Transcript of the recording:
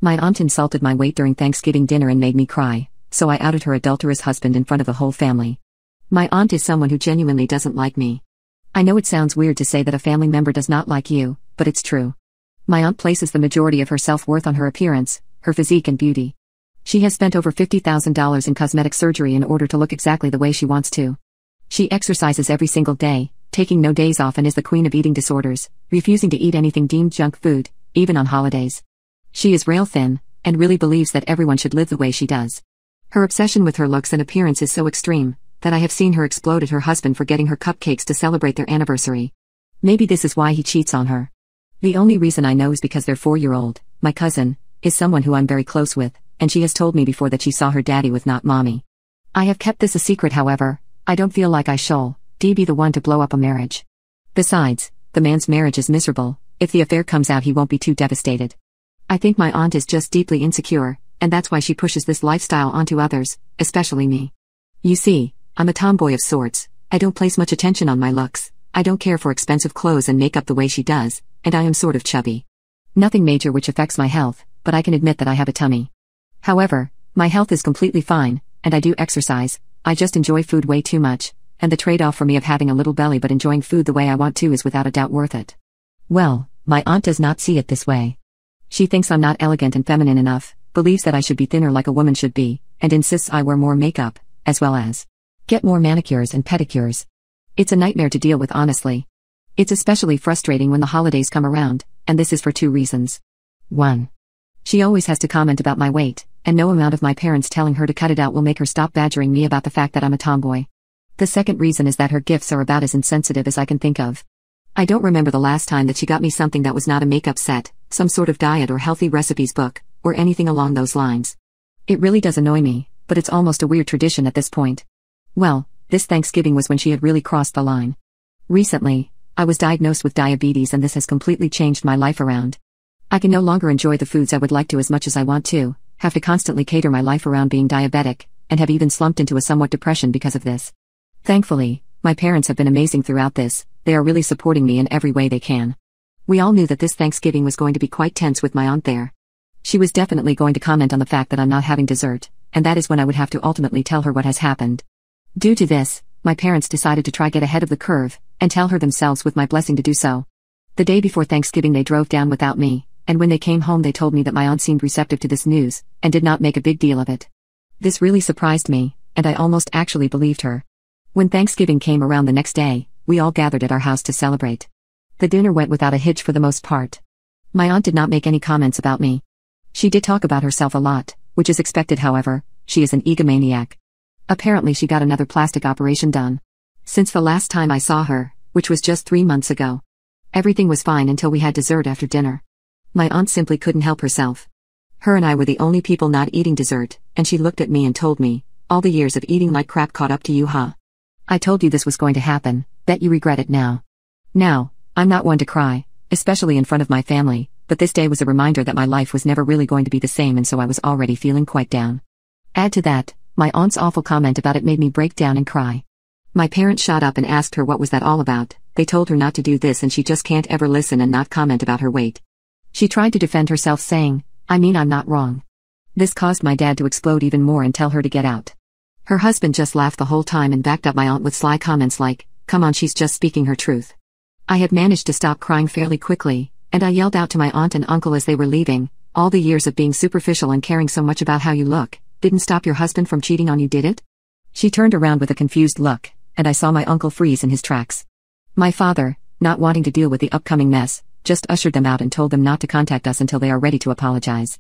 My aunt insulted my weight during Thanksgiving dinner and made me cry, so I outed her adulterous husband in front of the whole family. My aunt is someone who genuinely doesn't like me. I know it sounds weird to say that a family member does not like you, but it's true. My aunt places the majority of her self-worth on her appearance, her physique and beauty. She has spent over $50,000 in cosmetic surgery in order to look exactly the way she wants to. She exercises every single day, taking no days off, and is the queen of eating disorders, refusing to eat anything deemed junk food, even on holidays. She is rail thin, and really believes that everyone should live the way she does. Her obsession with her looks and appearance is so extreme, that I have seen her explode at her husband for getting her cupcakes to celebrate their anniversary. Maybe this is why he cheats on her. The only reason I know is because their 4-year-old, my cousin, is someone who I'm very close with, and she has told me before that she saw her daddy with not mommy. I have kept this a secret, however. I don't feel like I should be the one to blow up a marriage. Besides, the man's marriage is miserable. If the affair comes out, he won't be too devastated. I think my aunt is just deeply insecure, and that's why she pushes this lifestyle onto others, especially me. You see, I'm a tomboy of sorts. I don't place much attention on my looks. I don't care for expensive clothes and makeup the way she does, and I am sort of chubby. Nothing major which affects my health, but I can admit that I have a tummy. However, my health is completely fine, and I do exercise. I just enjoy food way too much, and the trade-off for me of having a little belly but enjoying food the way I want to is without a doubt worth it. Well, my aunt does not see it this way. She thinks I'm not elegant and feminine enough, believes that I should be thinner like a woman should be, and insists I wear more makeup, as well as get more manicures and pedicures. It's a nightmare to deal with, honestly. It's especially frustrating when the holidays come around, and this is for 2 reasons. 1. She always has to comment about my weight, and no amount of my parents telling her to cut it out will make her stop badgering me about the fact that I'm a tomboy. The second reason is that her gifts are about as insensitive as I can think of. I don't remember the last time that she got me something that was not a makeup set, some sort of diet or healthy recipes book, or anything along those lines. It really does annoy me, but it's almost a weird tradition at this point. Well, this Thanksgiving was when she had really crossed the line. Recently, I was diagnosed with diabetes, and this has completely changed my life around. I can no longer enjoy the foods I would like to as much as I want to, have to constantly cater my life around being diabetic, and have even slumped into a somewhat depression because of this. Thankfully, my parents have been amazing throughout this. They are really supporting me in every way they can. We all knew that this Thanksgiving was going to be quite tense with my aunt there. She was definitely going to comment on the fact that I'm not having dessert, and that is when I would have to ultimately tell her what has happened. Due to this, my parents decided to try get ahead of the curve, and tell her themselves with my blessing to do so. The day before Thanksgiving they drove down without me, and when they came home they told me that my aunt seemed receptive to this news, and did not make a big deal of it. This really surprised me, and I almost actually believed her. When Thanksgiving came around the next day, we all gathered at our house to celebrate. The dinner went without a hitch for the most part. My aunt did not make any comments about me. She did talk about herself a lot, which is expected. However, she is an egomaniac. Apparently she got another plastic operation done. Since the last time I saw her, which was just 3 months ago. Everything was fine until we had dessert after dinner. My aunt simply couldn't help herself. Her and I were the only people not eating dessert, and she looked at me and told me, "All the years of eating like crap caught up to you, huh? I told you this was going to happen, bet you regret it now." Now, I'm not one to cry, especially in front of my family, but this day was a reminder that my life was never really going to be the same, and so I was already feeling quite down. Add to that, my aunt's awful comment about it made me break down and cry. My parents shot up and asked her what was that all about. They told her not to do this and she just can't ever listen and not comment about her weight. She tried to defend herself saying, "I mean, I'm not wrong." This caused my dad to explode even more and tell her to get out. Her husband just laughed the whole time and backed up my aunt with sly comments like, "Come on, she's just speaking her truth." I had managed to stop crying fairly quickly, and I yelled out to my aunt and uncle as they were leaving, "All the years of being superficial and caring so much about how you look didn't stop your husband from cheating on you, did it?" She turned around with a confused look, and I saw my uncle freeze in his tracks. My father, not wanting to deal with the upcoming mess, just ushered them out and told them not to contact us until they are ready to apologize.